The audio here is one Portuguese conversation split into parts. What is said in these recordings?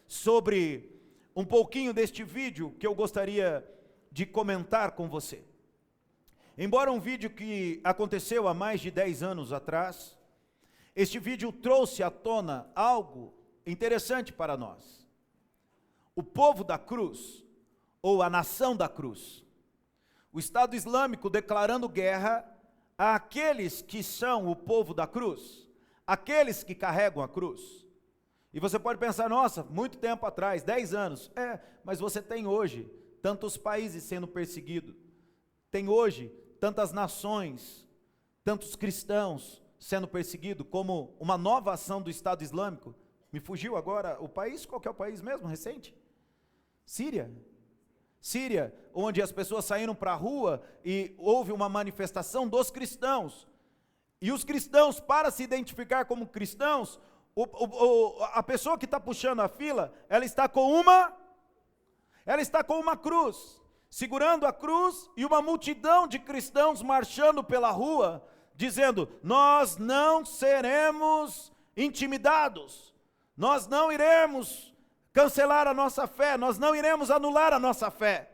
sobre um pouquinho deste vídeo que eu gostaria de comentar com você. Embora um vídeo que aconteceu há mais de 10 anos atrás, este vídeo trouxe à tona algo interessante para nós. O povo da cruz, ou a nação da cruz, o Estado Islâmico declarando guerra àqueles que são o povo da cruz, aqueles que carregam a cruz. E você pode pensar, nossa, muito tempo atrás, 10 anos, mas você tem hoje tantos países sendo perseguidos, tem hoje tantas nações, tantos cristãos sendo perseguidos, como uma nova ação do Estado Islâmico. Me fugiu agora o país, qual que é o país mesmo, recente? Síria, onde as pessoas saíram para a rua e houve uma manifestação dos cristãos. E os cristãos, para se identificar como cristãos, a pessoa que está puxando a fila, ela está com uma cruz, segurando a cruz, e uma multidão de cristãos marchando pela rua, dizendo: nós não seremos intimidados, nós não iremos cancelar a nossa fé, nós não iremos anular a nossa fé.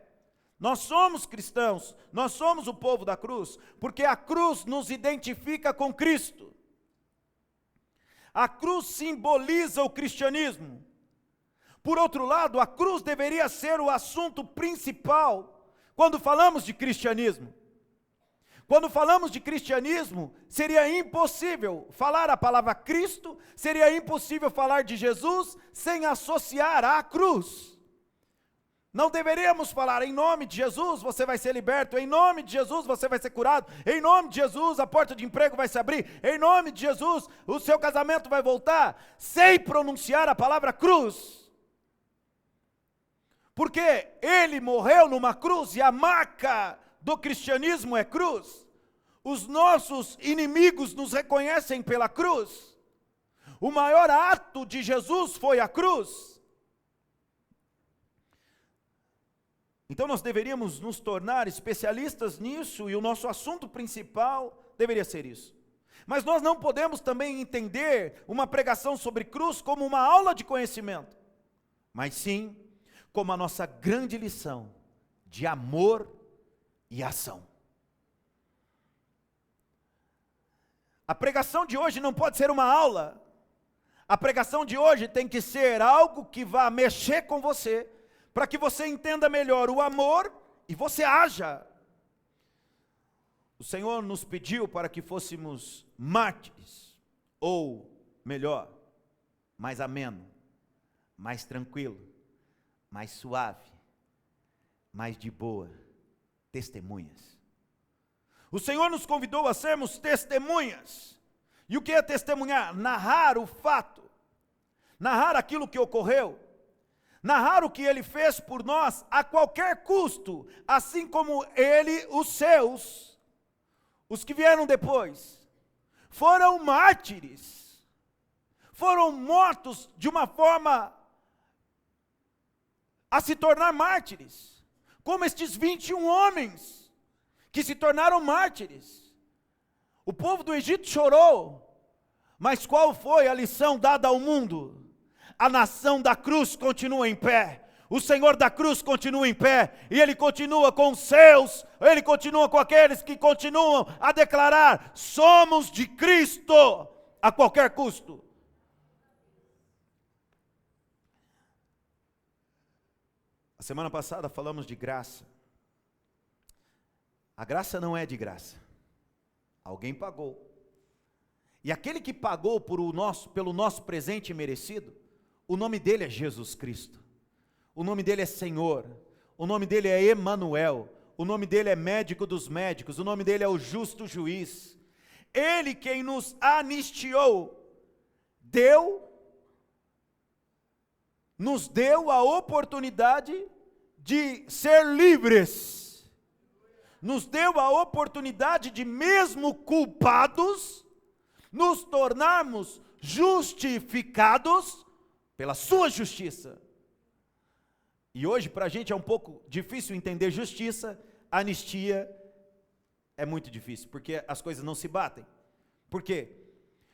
Nós somos cristãos, nós somos o povo da cruz, porque a cruz nos identifica com Cristo. A cruz simboliza o cristianismo. Por outro lado, a cruz deveria ser o assunto principal quando falamos de cristianismo. Quando falamos de cristianismo, seria impossível falar a palavra Cristo, seria impossível falar de Jesus sem associar à cruz. Não deveríamos falar: em nome de Jesus você vai ser liberto, em nome de Jesus você vai ser curado, em nome de Jesus a porta de emprego vai se abrir, em nome de Jesus o seu casamento vai voltar, sem pronunciar a palavra cruz. Porque ele morreu numa cruz, e a marca do cristianismo é cruz. Os nossos inimigos nos reconhecem pela cruz. O maior ato de Jesus foi a cruz. Então nós deveríamos nos tornar especialistas nisso, e o nosso assunto principal deveria ser isso. Mas nós não podemos também entender uma pregação sobre cruz como uma aula de conhecimento, mas sim como a nossa grande lição de amor e ação. A pregação de hoje não pode ser uma aula. A pregação de hoje tem que ser algo que vá mexer com você, para que você entenda melhor o amor e você haja. O Senhor nos pediu para que fôssemos mártires, ou melhor, mais ameno, mais tranquilo, mais suave, mais de boa, testemunhas. O Senhor nos convidou a sermos testemunhas. E o que é testemunhar? Narrar o fato, narrar aquilo que ocorreu, narrar o que Ele fez por nós a qualquer custo, assim como Ele, os seus, os que vieram depois, foram mártires, foram mortos de uma forma a se tornar mártires, como estes 21 homens que se tornaram mártires. O povo do Egito chorou, mas qual foi a lição dada ao mundo? A nação da cruz continua em pé, o Senhor da cruz continua em pé, e Ele continua com os seus, Ele continua com aqueles que continuam a declarar: somos de Cristo, a qualquer custo. A semana passada falamos de graça. A graça não é de graça, alguém pagou, e aquele que pagou pelo nosso presente merecido, o nome dele é Jesus Cristo, o nome dele é Senhor, o nome dele é Emanuel, o nome dele é médico dos médicos, o nome dele é o justo juiz. Ele quem nos anistiou, nos deu a oportunidade de ser livres, nos deu a oportunidade de, mesmo culpados, nos tornarmos justificados pela sua justiça. E hoje para a gente é um pouco difícil entender justiça, anistia é muito difícil, porque as coisas não se batem. Por quê?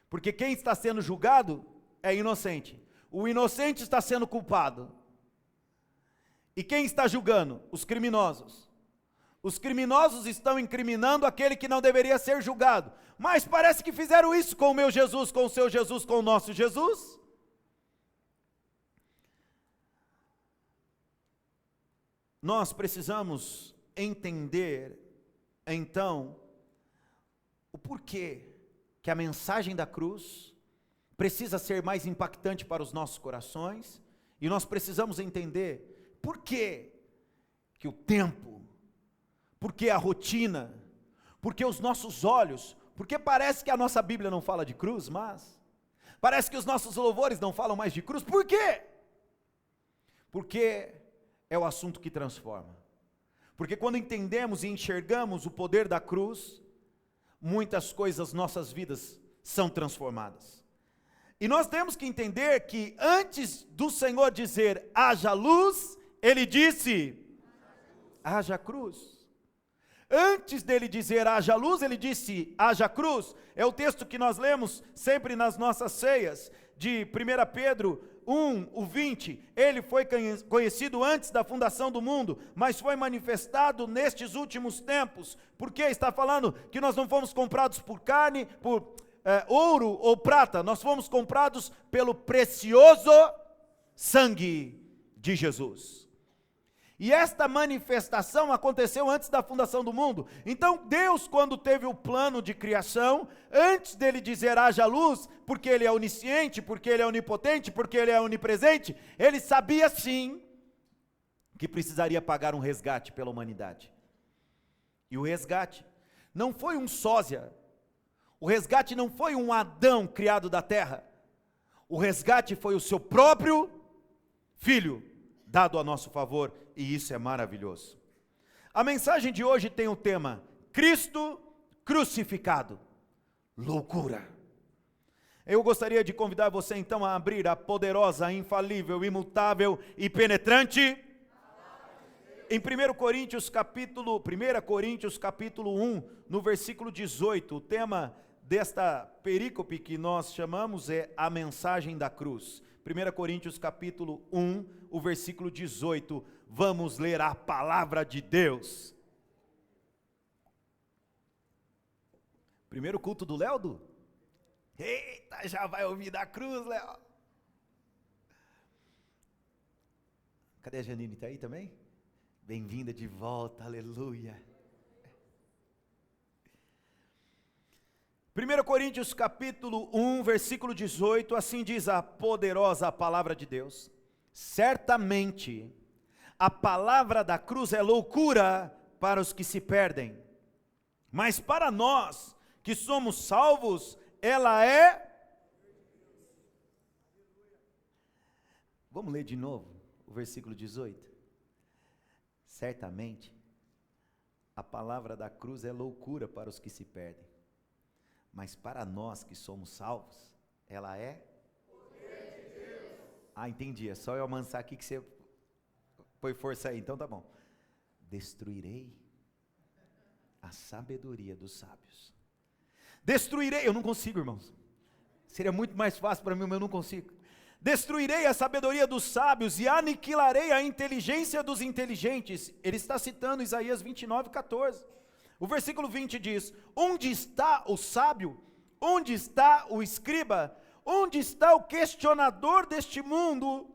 Porque quem está sendo julgado é inocente. O inocente está sendo culpado. E quem está julgando? Os criminosos. Os criminosos estão incriminando aquele que não deveria ser julgado. Mas parece que fizeram isso com o meu Jesus, com o seu Jesus, com o nosso Jesus. Nós precisamos entender, então, o porquê que a mensagem da cruz precisa ser mais impactante para os nossos corações, e nós precisamos entender por que o tempo, por que a rotina, por que os nossos olhos, porque parece que a nossa Bíblia não fala de cruz, mas parece que os nossos louvores não falam mais de cruz. Por quê? Porque é o assunto que transforma. Porque quando entendemos e enxergamos o poder da cruz, muitas coisas nossas vidas são transformadas. E nós temos que entender que antes do Senhor dizer haja luz, Ele disse haja cruz. Antes dele dizer haja luz, Ele disse haja cruz. É o texto que nós lemos sempre nas nossas ceias, de 1 Pedro 1, o 20, ele foi conhecido antes da fundação do mundo, mas foi manifestado nestes últimos tempos. Porque está falando que nós não fomos comprados por carne, por ouro ou prata, nós fomos comprados pelo precioso sangue de Jesus. E esta manifestação aconteceu antes da fundação do mundo. Então Deus, quando teve o plano de criação, antes dele dizer haja luz, porque Ele é onisciente, porque Ele é onipotente, porque Ele é onipresente, Ele sabia sim que precisaria pagar um resgate pela humanidade. E o resgate não foi um sósia, o resgate não foi um Adão criado da terra, o resgate foi o seu próprio Filho, dado a nosso favor, e isso é maravilhoso. A mensagem de hoje tem o tema Cristo crucificado, loucura. Eu gostaria de convidar você então a abrir a poderosa, infalível, imutável e penetrante em 1 Coríntios capítulo 1, no versículo 18, o tema desta perícope que nós chamamos é a mensagem da cruz. 1 Coríntios capítulo 1, o versículo 18, vamos ler a palavra de Deus. Primeiro culto do Léo? Eita, já vai ouvir da cruz, Léo. Cadê a Janine, está aí também? Bem-vinda de volta, aleluia. 1 Coríntios capítulo 1, versículo 18, assim diz a poderosa palavra de Deus: certamente a palavra da cruz é loucura para os que se perdem, mas para nós que somos salvos, ela é... Vamos ler de novo o versículo 18. Certamente a palavra da cruz é loucura para os que se perdem, mas para nós que somos salvos, ela é poder de Deus. Ah, entendi, é só eu amansar aqui que você põe força aí, então tá bom. Destruirei a sabedoria dos sábios. Destruirei, eu não consigo, irmãos. Seria muito mais fácil para mim, mas eu não consigo. Destruirei a sabedoria dos sábios e aniquilarei a inteligência dos inteligentes. Ele está citando Isaías 29:14. O versículo 20 diz: onde está o sábio? Onde está o escriba? Onde está o questionador deste mundo?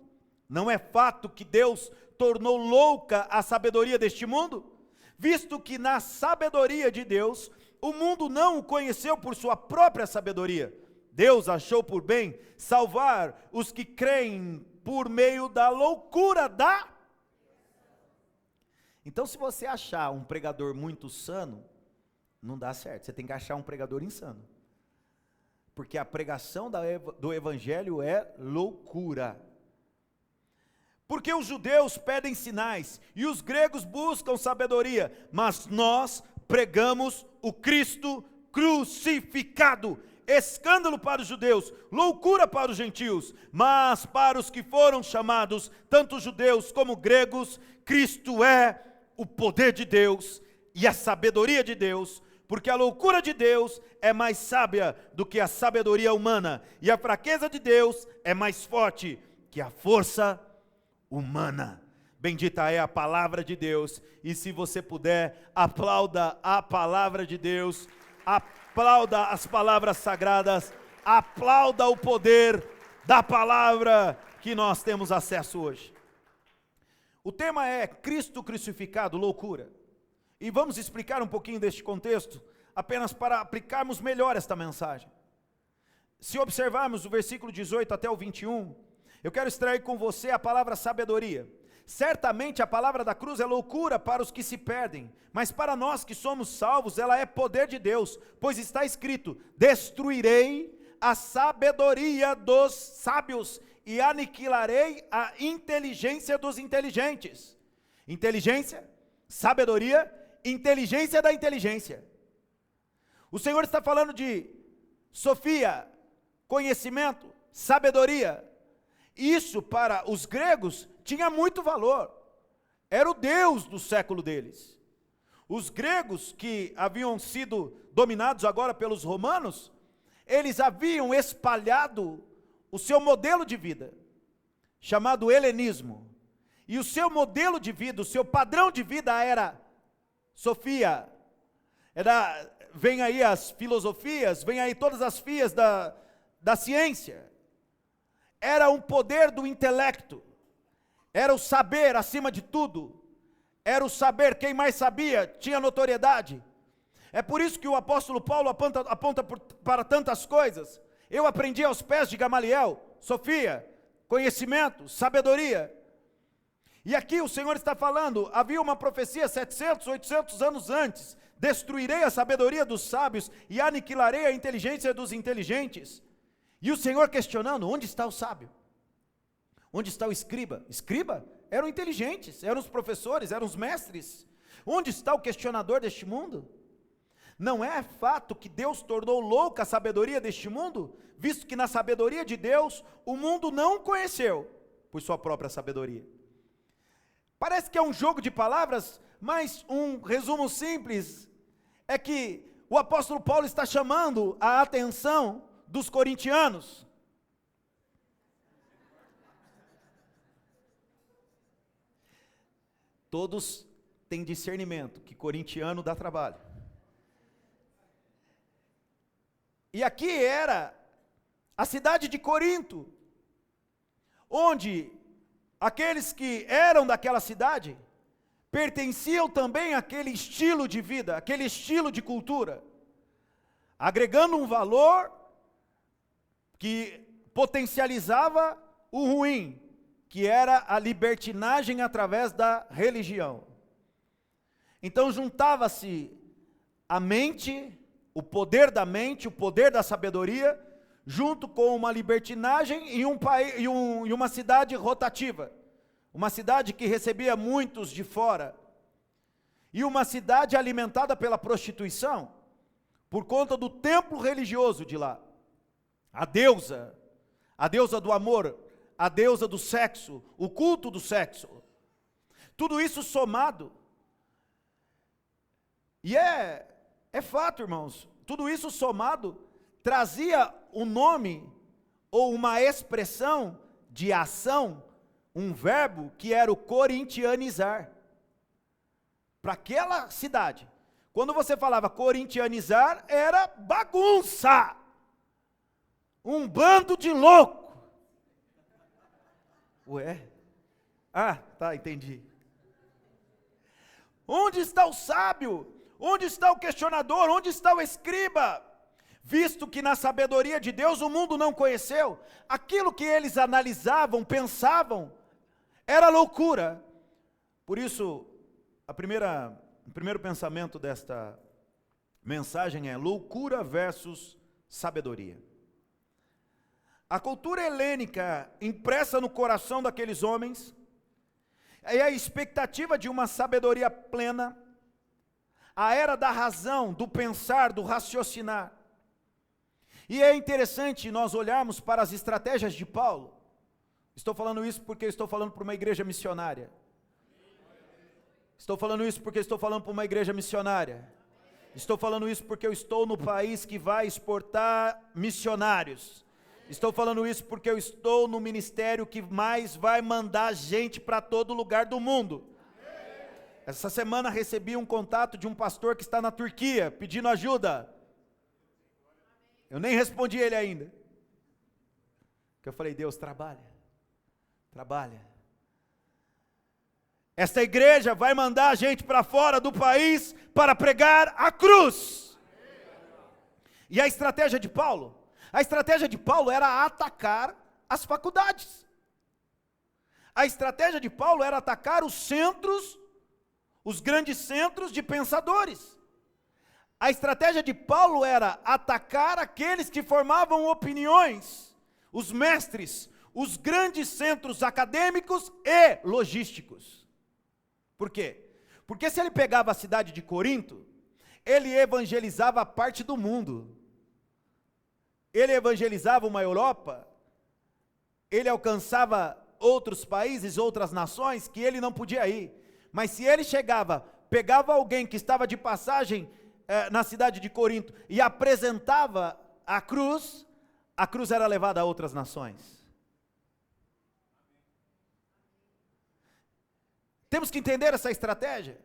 Não é fato que Deus tornou louca a sabedoria deste mundo? Visto que na sabedoria de Deus, o mundo não o conheceu por sua própria sabedoria. Deus achou por bem salvar os que creem por meio da loucura da... Então, se você achar um pregador muito sano, não dá certo. Você tem que achar um pregador insano. Porque a pregação do evangelho é loucura. Porque os judeus pedem sinais e os gregos buscam sabedoria, mas nós pregamos o Cristo crucificado. Escândalo para os judeus, loucura para os gentios, mas para os que foram chamados, tanto judeus como gregos, Cristo é o poder de Deus e a sabedoria de Deus, porque a loucura de Deus é mais sábia do que a sabedoria humana, e a fraqueza de Deus é mais forte que a força humana. Bendita é a palavra de Deus, e se você puder, aplauda a palavra de Deus, aplauda as palavras sagradas, aplauda o poder da palavra que nós temos acesso hoje. O tema é Cristo crucificado, loucura. E vamos explicar um pouquinho deste contexto, apenas para aplicarmos melhor esta mensagem. Se observarmos o versículo 18 até o 21, eu quero extrair com você a palavra sabedoria. Certamente a palavra da cruz é loucura para os que se perdem, mas para nós que somos salvos, ela é poder de Deus, pois está escrito: destruirei a sabedoria dos sábios e aniquilarei a inteligência dos inteligentes. Inteligência, sabedoria, inteligência da inteligência. O Senhor está falando de sofia, conhecimento, sabedoria. Isso para os gregos tinha muito valor. Era o Deus do século deles. Os gregos que haviam sido dominados agora pelos romanos, eles haviam espalhado o seu modelo de vida, chamado helenismo. E o seu modelo de vida, o seu padrão de vida era sofia. Vem aí as filosofias, vem aí todas as fias da ciência. Era um poder do intelecto, era o saber acima de tudo, era o saber, quem mais sabia, tinha notoriedade. É por isso que o apóstolo Paulo aponta para tantas coisas. Eu aprendi aos pés de Gamaliel, sofia, conhecimento, sabedoria. E aqui o Senhor está falando, havia uma profecia 700, 800 anos antes: destruirei a sabedoria dos sábios e aniquilarei a inteligência dos inteligentes. E o Senhor questionando: onde está o sábio? Onde está o escriba? Escriba? Eram inteligentes, eram os professores, eram os mestres. Onde está o questionador deste mundo? Não é fato que Deus tornou louca a sabedoria deste mundo, visto que na sabedoria de Deus o mundo não conheceu por sua própria sabedoria. Parece que é um jogo de palavras, mas um resumo simples é que o apóstolo Paulo está chamando a atenção dos corintianos. Todos têm discernimento que corintiano dá trabalho. E aqui era a cidade de Corinto, onde aqueles que eram daquela cidade pertenciam também àquele estilo de vida, aquele estilo de cultura, agregando um valor que potencializava o ruim, que era a libertinagem através da religião. Então juntava-se a mente, o poder da mente, o poder da sabedoria, junto com uma libertinagem e uma cidade rotativa, uma cidade que recebia muitos de fora, e uma cidade alimentada pela prostituição, por conta do templo religioso de lá. A deusa do amor, a deusa do sexo, o culto do sexo, tudo isso somado, e é fato, irmãos, tudo isso somado trazia um nome ou uma expressão de ação, um verbo que era o corintianizar. Para aquela cidade, quando você falava corintianizar, era bagunça, um bando de louco. Ué? Ah, tá, entendi. Onde está o sábio? Onde está o questionador? Onde está o escriba? Visto que na sabedoria de Deus o mundo não conheceu, aquilo que eles analisavam, pensavam, era loucura. Por isso, o primeiro pensamento desta mensagem é loucura versus sabedoria. A cultura helênica impressa no coração daqueles homens é a expectativa de uma sabedoria plena, a era da razão, do pensar, do raciocinar. E é interessante nós olharmos para as estratégias de Paulo. Estou falando isso porque estou falando para uma igreja missionária. Estou falando isso porque estou falando para uma igreja missionária. Estou falando isso porque eu estou no país que vai exportar missionários. Estou falando isso porque eu estou no ministério que mais vai mandar gente para todo lugar do mundo. Essa semana recebi um contato de um pastor que está na Turquia, pedindo ajuda. Eu nem respondi ele ainda. Porque eu falei, Deus, trabalha. Esta igreja vai mandar a gente para fora do país para pregar a cruz. E a estratégia de Paulo? A estratégia de Paulo era atacar as faculdades. A estratégia de Paulo era atacar os centros, os grandes centros de pensadores. A estratégia de Paulo era atacar aqueles que formavam opiniões, os mestres, os grandes centros acadêmicos e logísticos. Por quê? Porque se ele pegava a cidade de Corinto, ele evangelizava a parte do mundo. Ele evangelizava uma Europa, ele alcançava outros países, outras nações que ele não podia ir. Mas se ele chegava, pegava alguém que estava de passagem na cidade de Corinto e apresentava a cruz era levada a outras nações. Temos que entender essa estratégia.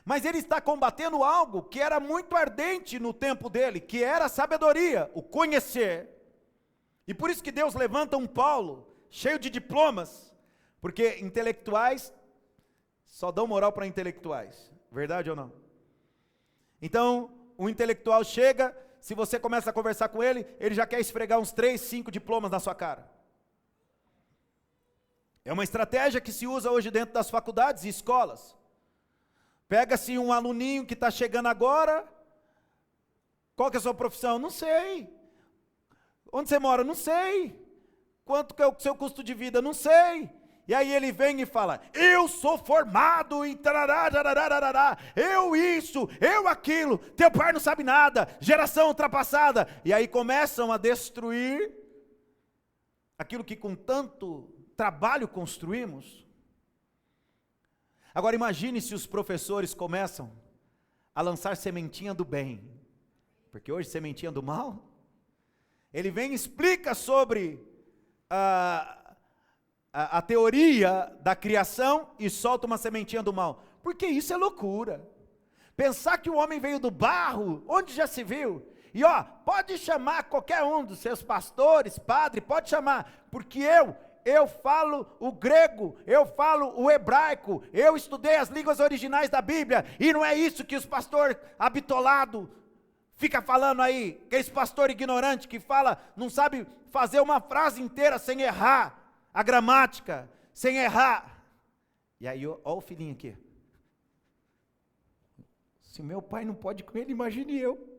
Mas ele está combatendo algo que era muito ardente no tempo dele, que era a sabedoria, o conhecer. E por isso que Deus levanta um Paulo, cheio de diplomas, porque intelectuais só dão moral para intelectuais, verdade ou não? Então, o intelectual chega, se você começa a conversar com ele, ele já quer esfregar uns 3, 5 diplomas na sua cara. É uma estratégia que se usa hoje dentro das faculdades e escolas. Pega-se um aluninho que está chegando agora, qual que é a sua profissão? Não sei. Onde você mora? Não sei. Quanto que é o seu custo de vida? Não sei. E aí ele vem e fala, eu sou formado em tarará, tarará, eu isso, eu aquilo, teu pai não sabe nada, geração ultrapassada. E aí começam a destruir aquilo que com tanto trabalho construímos. Agora imagine se os professores começam a lançar sementinha do bem, porque hoje sementinha do mal. Ele vem e explica sobre a teoria da criação e solta uma sementinha do mal, porque isso é loucura. Pensar que o homem veio do barro, onde já se viu? E pode chamar qualquer um dos seus pastores, padre, pode chamar, porque eu falo o grego, eu falo o hebraico, eu estudei as línguas originais da Bíblia, e não é isso que os pastores habitolados fica falando aí, aqueles pastor ignorante que fala, não sabe fazer uma frase inteira sem errar a gramática, sem errar. E aí, olha o filhinho aqui. Se meu pai não pode com ele, imagine eu.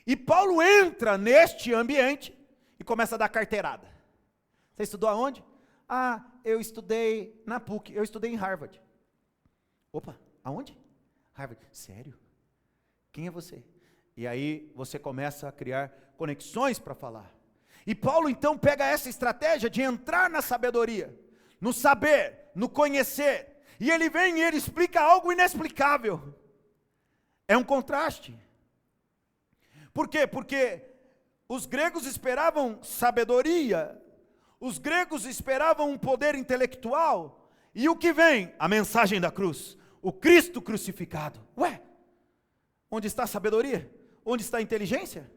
E Paulo entra neste ambiente e começa a dar carteirada. Você estudou aonde? Eu estudei na PUC, eu estudei em Harvard. Opa, aonde? Harvard. Sério? Quem é você? E aí você começa a criar conexões para falar. E Paulo então pega essa estratégia de entrar na sabedoria, no saber, no conhecer. E ele vem e ele explica algo inexplicável. É um contraste. Por quê? Porque os gregos esperavam sabedoria, os gregos esperavam um poder intelectual, e o que vem? A mensagem da cruz, o Cristo crucificado. Ué, onde está a sabedoria? Onde está a inteligência?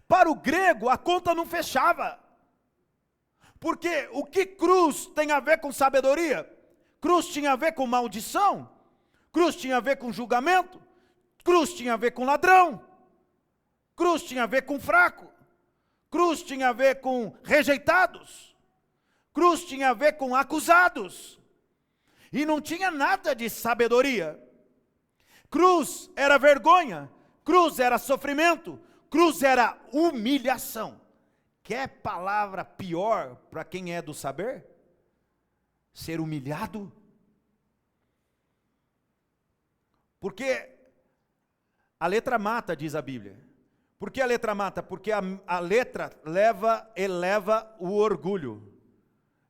Para o grego a conta não fechava, porque o que cruz tem a ver com sabedoria? Cruz tinha a ver com maldição, cruz tinha a ver com julgamento, cruz tinha a ver com ladrão, cruz tinha a ver com fraco, cruz tinha a ver com rejeitados, cruz tinha a ver com acusados, e não tinha nada de sabedoria. Cruz era vergonha, cruz era sofrimento, cruz era humilhação. Quer palavra pior para quem é do saber? Ser humilhado? Porque a letra mata, diz a Bíblia. Por que a letra mata? Porque a letra eleva o orgulho.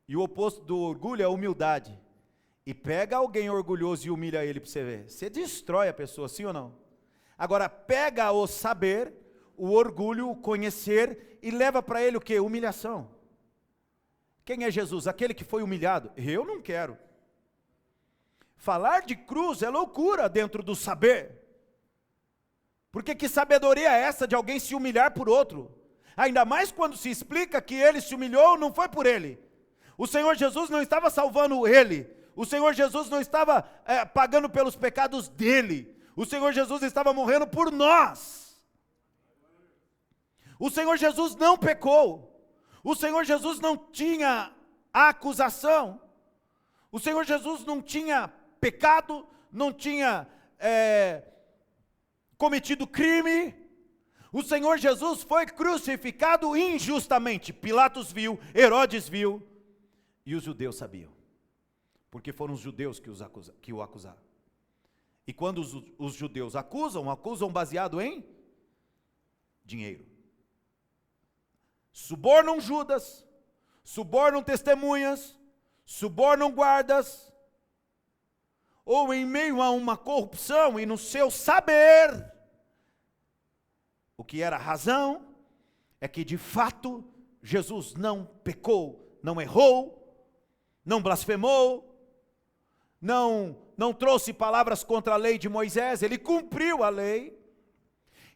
E o oposto do orgulho é a humildade. E pega alguém orgulhoso e humilha ele para você ver. Você destrói a pessoa, sim ou não? Agora, pega o saber, o orgulho, o conhecer, e leva para ele o quê? Humilhação. Quem é Jesus? Aquele que foi humilhado. Eu não quero. Falar de cruz é loucura dentro do saber. Porque que sabedoria é essa de alguém se humilhar por outro? Ainda mais quando se explica que ele se humilhou, não foi por ele. O Senhor Jesus não estava salvando ele. O Senhor Jesus não estava pagando pelos pecados dele. O Senhor Jesus estava morrendo por nós. O Senhor Jesus não pecou. O Senhor Jesus não tinha acusação. O Senhor Jesus não tinha pecado, não tinha cometido crime. O Senhor Jesus foi crucificado injustamente. Pilatos viu, Herodes viu, e os judeus sabiam, porque foram os judeus que o acusaram. E quando os judeus acusam baseado em dinheiro. Subornam Judas, subornam testemunhas, subornam guardas, ou em meio a uma corrupção e no seu saber, o que era razão é que de fato Jesus não pecou, não errou, não blasfemou, não trouxe palavras contra a lei de Moisés, ele cumpriu a lei.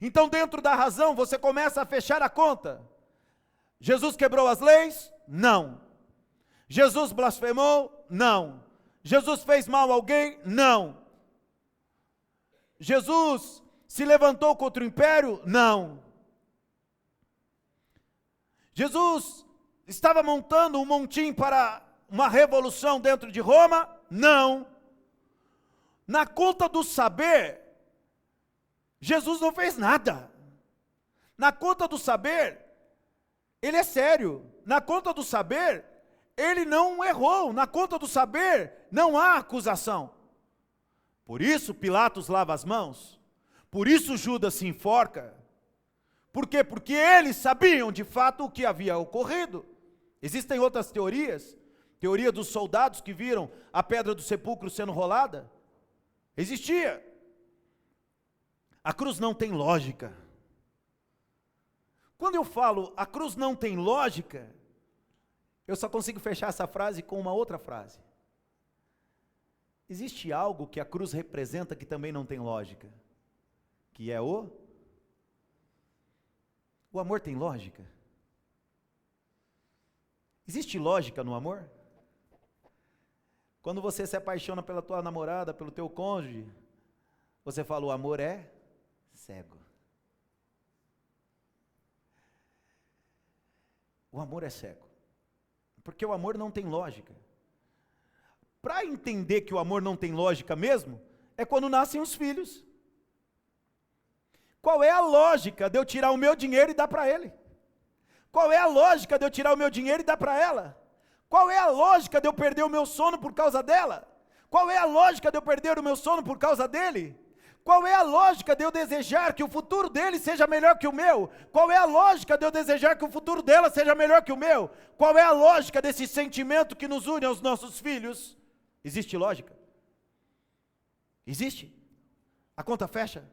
Então dentro da razão você começa a fechar a conta. Jesus quebrou as leis? Não. Jesus blasfemou? Não. Jesus fez mal a alguém? Não. Jesus se levantou contra o império? Não. Jesus estava montando um montim para uma revolução dentro de Roma? Não. Na conta do saber, Jesus não fez nada. Na conta do saber, ele é sério. Na conta do saber, ele não errou. Na conta do saber, não há acusação. Por isso Pilatos lava as mãos. Por isso Judas se enforca. Por quê? Porque eles sabiam de fato o que havia ocorrido. Existem outras teorias. Teoria dos soldados que viram a pedra do sepulcro sendo rolada. Existia. A cruz não tem lógica. Quando eu falo a cruz não tem lógica, eu só consigo fechar essa frase com uma outra frase. Existe algo que a cruz representa que também não tem lógica, que é o amor tem lógica? Existe lógica no amor? Quando você se apaixona pela tua namorada, pelo teu cônjuge, você fala, o amor é cego. O amor é cego, porque o amor não tem lógica. Para entender que o amor não tem lógica mesmo, é quando nascem os filhos. Qual é a lógica de eu tirar o meu dinheiro e dar para ele? Qual é a lógica de eu tirar o meu dinheiro e dar para ela? Qual é a lógica de eu perder o meu sono por causa dela? Qual é a lógica de eu perder o meu sono por causa dele? Qual é a lógica de eu desejar que o futuro dele seja melhor que o meu? Qual é a lógica de eu desejar que o futuro dela seja melhor que o meu? Qual é a lógica desse sentimento que nos une aos nossos filhos? Existe lógica? Existe? A conta fecha?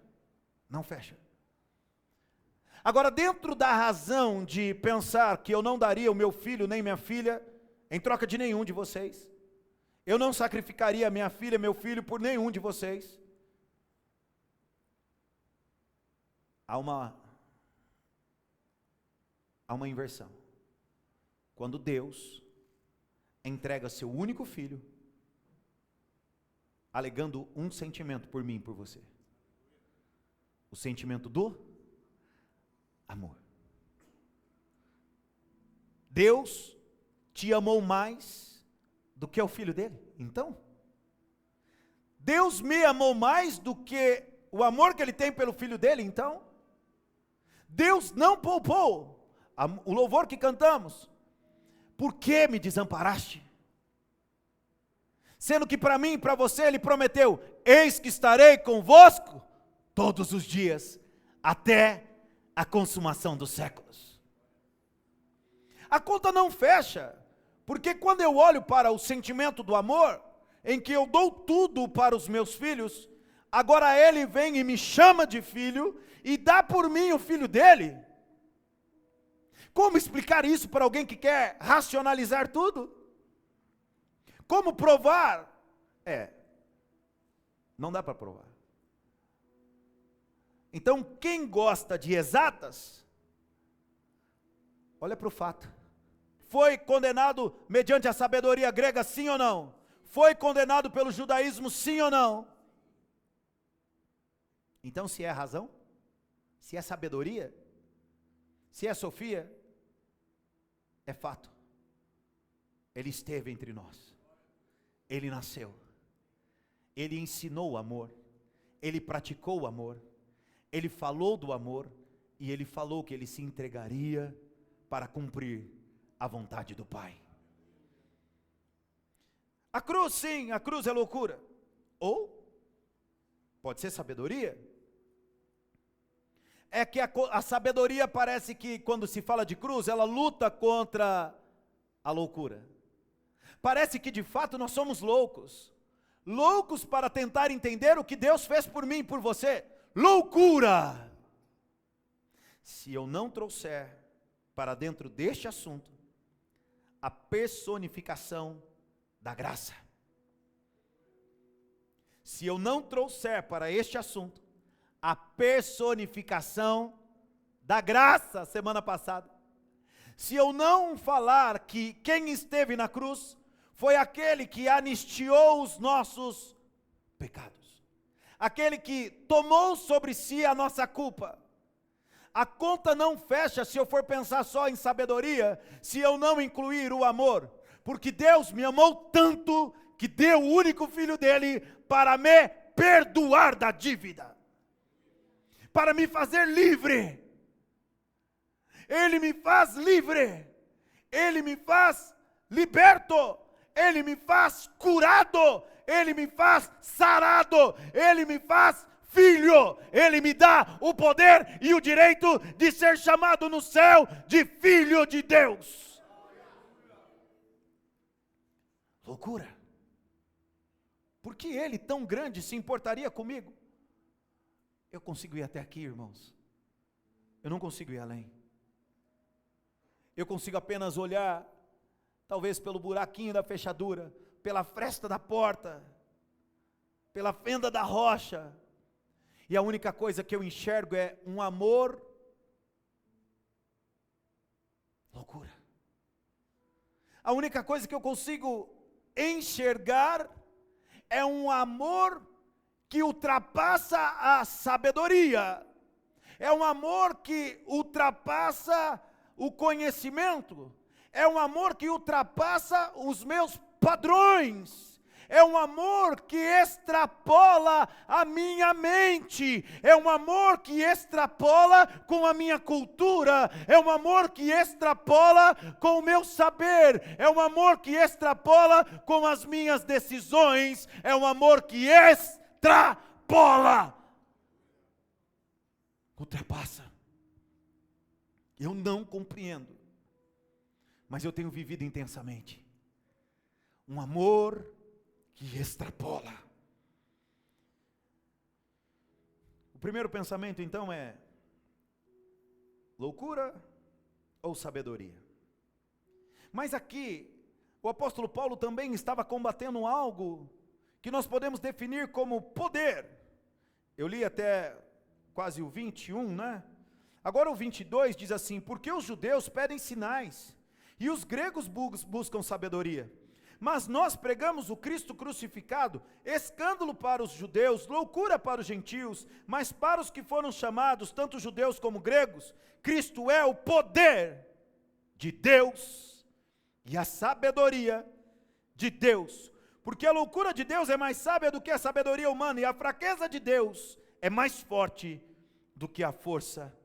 Não fecha. Agora, dentro da razão de pensar que eu não daria o meu filho nem minha filha em troca de nenhum de vocês, eu não sacrificaria minha filha, meu filho por nenhum de vocês, há uma inversão. Quando Deus entrega seu único filho, alegando um sentimento por mim e por você. O sentimento do amor. Deus te amou mais do que o filho dele. Então, Deus me amou mais do que o amor que ele tem pelo filho dele. Então, Deus não poupou o louvor que cantamos. Por que me desamparaste? Sendo que para mim e para você ele prometeu, eis que estarei convosco todos os dias, até a consumação dos séculos. A conta não fecha, porque quando eu olho para o sentimento do amor, em que eu dou tudo para os meus filhos, agora ele vem e me chama de filho e dá por mim o filho dele? Como explicar isso para alguém que quer racionalizar tudo? Como provar? Não dá para provar. Então, quem gosta de exatas, olha para o fato. Foi condenado mediante a sabedoria grega, sim ou não? Foi condenado pelo judaísmo, sim ou não? Então, se é razão, se é sabedoria, se é sofia, é fato. Ele esteve entre nós. Ele nasceu. Ele ensinou o amor. Ele praticou o amor. Ele falou do amor. E ele falou que ele se entregaria para cumprir a vontade do Pai. A cruz, sim, a cruz é loucura. Ou pode ser sabedoria. É que a sabedoria parece que quando se fala de cruz, ela luta contra a loucura. Parece que de fato nós somos loucos. Loucos para tentar entender o que Deus fez por mim e por você. Loucura! Se eu não trouxer para dentro deste assunto a personificação da graça. Se eu não trouxer para este assunto a personificação da graça, semana passada. Se eu não falar que quem esteve na cruz foi aquele que anistiou os nossos pecados. Aquele que tomou sobre si a nossa culpa. A conta não fecha se eu for pensar só em sabedoria, se eu não incluir o amor. Porque Deus me amou tanto que deu o único filho dele para me perdoar da dívida. Para me fazer livre. Ele me faz livre. Ele me faz liberto. Ele me faz curado. Ele me faz sarado. Ele me faz filho. Ele me dá o poder e o direito de ser chamado no céu de filho de Deus. Loucura. Por que ele tão grande se importaria comigo? Eu consigo ir até aqui, irmãos. Eu não consigo ir além. Eu consigo apenas olhar, talvez pelo buraquinho da fechadura, pela fresta da porta, pela fenda da rocha. E a única coisa que eu enxergo é um amor. Loucura. A única coisa que eu consigo enxergar é um amor que ultrapassa a sabedoria, é um amor que ultrapassa o conhecimento, é um amor que ultrapassa os meus padrões, é um amor que extrapola a minha mente, é um amor que extrapola com a minha cultura, é um amor que extrapola com o meu saber, é um amor que extrapola com as minhas decisões, é um amor que extrapola, ultrapassa. Eu não compreendo, mas eu tenho vivido intensamente um amor que extrapola. O primeiro pensamento então é loucura ou sabedoria? Mas aqui o apóstolo Paulo também estava combatendo algo que nós podemos definir como poder. Eu li até quase o 21, né? Agora o 22 diz assim: porque os judeus pedem sinais, e os gregos buscam sabedoria. Mas nós pregamos o Cristo crucificado, escândalo para os judeus, loucura para os gentios, mas para os que foram chamados, tanto judeus como gregos, Cristo é o poder de Deus e a sabedoria de Deus. Porque a loucura de Deus é mais sábia do que a sabedoria humana, e a fraqueza de Deus é mais forte do que a força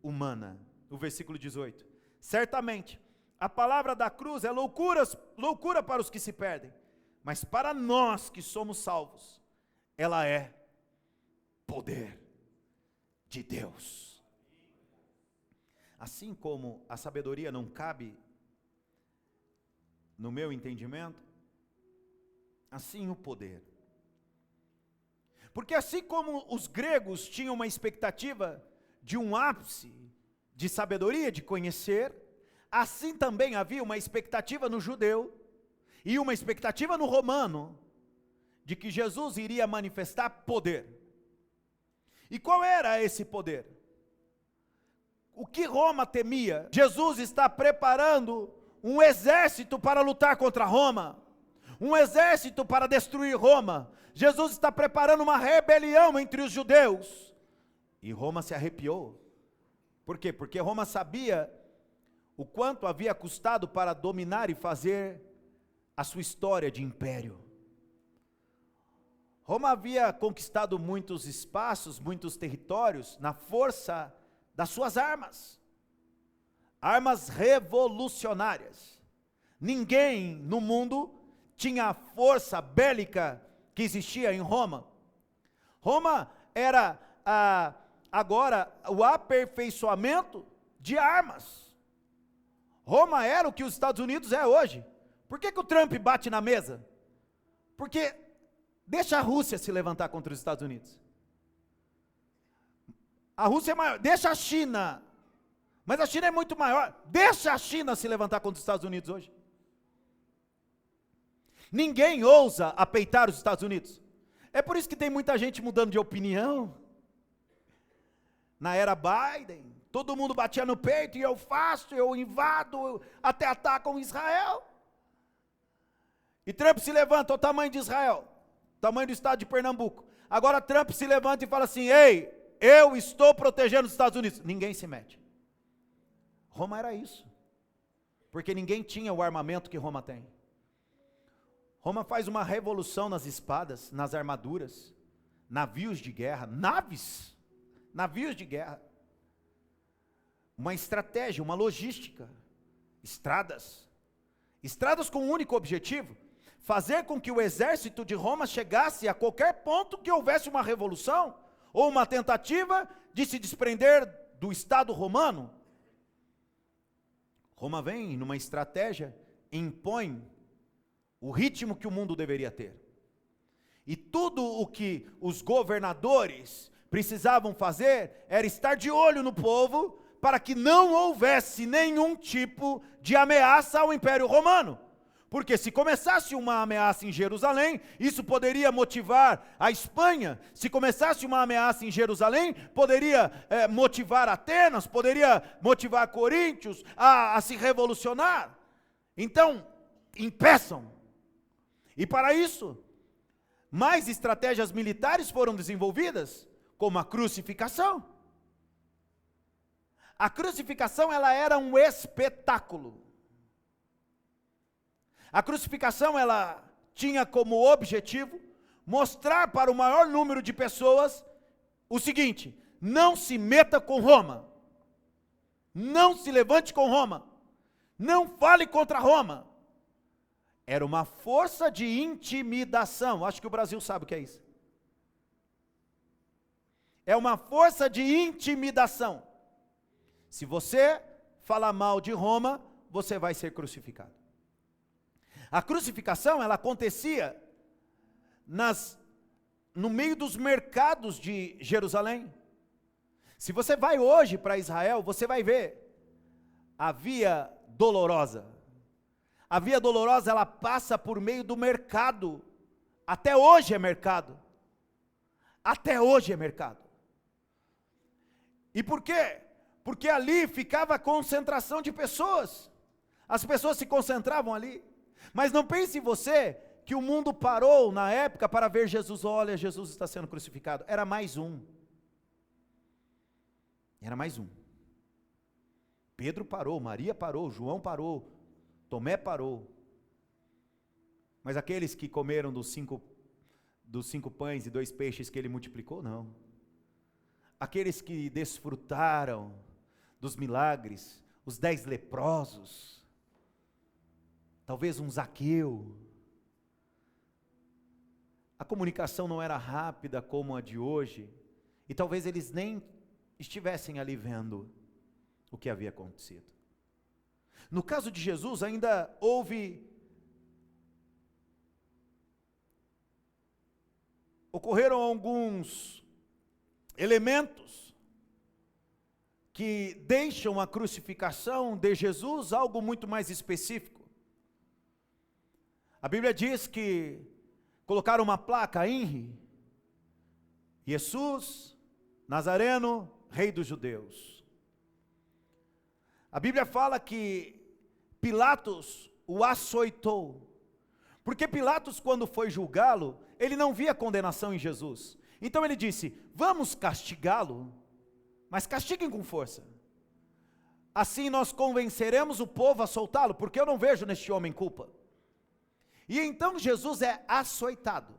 humana. O versículo 18. Certamente, a palavra da cruz é loucura para os que se perdem, mas para nós que somos salvos, ela é poder de Deus. Assim como a sabedoria não cabe no meu entendimento, assim o poder. Porque assim como os gregos tinham uma expectativa de um ápice de sabedoria, de conhecer, assim também havia uma expectativa no judeu e uma expectativa no romano de que Jesus iria manifestar poder. E qual era esse poder? O que Roma temia? Jesus está preparando um exército para lutar contra Roma, um exército para destruir Roma. Jesus está preparando uma rebelião entre os judeus. E Roma se arrepiou. Por quê? Porque Roma sabia o quanto havia custado para dominar e fazer a sua história de império. Roma havia conquistado muitos espaços, muitos territórios, na força das suas armas. Armas revolucionárias. Ninguém no mundo tinha a força bélica que existia em Roma. Roma era agora o aperfeiçoamento de armas. Roma era o que os Estados Unidos é hoje. Por que o Trump bate na mesa? Porque deixa a Rússia se levantar contra os Estados Unidos. A Rússia é maior, deixa a China. Mas a China é muito maior, deixa a China se levantar contra os Estados Unidos hoje. Ninguém ousa apeitar os Estados Unidos. É por isso que tem muita gente mudando de opinião. Na era Biden, todo mundo batia no peito, e eu faço, eu invado, até atacam Israel. E Trump se levanta, o tamanho de Israel, tamanho do estado de Pernambuco. Agora Trump se levanta e fala assim: ei, eu estou protegendo os Estados Unidos. Ninguém se mete. Roma era isso, porque ninguém tinha o armamento que Roma tem. Roma faz uma revolução nas espadas, nas armaduras, navios de guerra, navios de guerra, uma estratégia, uma logística, estradas com um único objetivo: fazer com que o exército de Roma chegasse a qualquer ponto que houvesse uma revolução, ou uma tentativa de se desprender do Estado romano. Roma vem numa estratégia, impõe o ritmo que o mundo deveria ter. E tudo o que os governadores precisavam fazer era estar de olho no povo, para que não houvesse nenhum tipo de ameaça ao Império Romano. Porque se começasse uma ameaça em Jerusalém, isso poderia motivar a Espanha. Se começasse uma ameaça em Jerusalém, poderia motivar Atenas, poderia motivar Coríntios a se revolucionar. Então, impeçam. E para isso, mais estratégias militares foram desenvolvidas, como a crucificação. A crucificação, ela era um espetáculo. A crucificação, ela tinha como objetivo mostrar para o maior número de pessoas o seguinte: não se meta com Roma, não se levante com Roma, não fale contra Roma. Era uma força de intimidação. Acho que o Brasil sabe o que é isso. É uma força de intimidação. Se você falar mal de Roma, você vai ser crucificado. A crucificação, ela acontecia no meio dos mercados de Jerusalém. Se você vai hoje para Israel, você vai ver a Via Dolorosa. A Via Dolorosa, ela passa por meio do mercado. Até hoje é mercado. Até hoje é mercado. E por quê? Porque ali ficava a concentração de pessoas. As pessoas se concentravam ali. Mas não pense você que o mundo parou na época para ver Jesus. Olha, Jesus está sendo crucificado. Era mais um. Era mais um. Pedro parou, Maria parou, João parou, Tomé parou. Mas aqueles que comeram dos cinco pães e 2 peixes que ele multiplicou, não. Aqueles que desfrutaram dos milagres, os 10 leprosos, talvez um Zaqueu. A comunicação não era rápida como a de hoje, e talvez eles nem estivessem ali vendo o que havia acontecido. No caso de Jesus, ainda houve ocorreram alguns elementos que deixam a crucificação de Jesus algo muito mais específico. A Bíblia diz que colocaram uma placa, INRI, Jesus Nazareno, Rei dos Judeus. A Bíblia fala que Pilatos o açoitou, porque Pilatos, quando foi julgá-lo, ele não via condenação em Jesus. Então ele disse: vamos castigá-lo, mas castiguem com força. Assim nós convenceremos o povo a soltá-lo, porque eu não vejo neste homem culpa. E então Jesus é açoitado.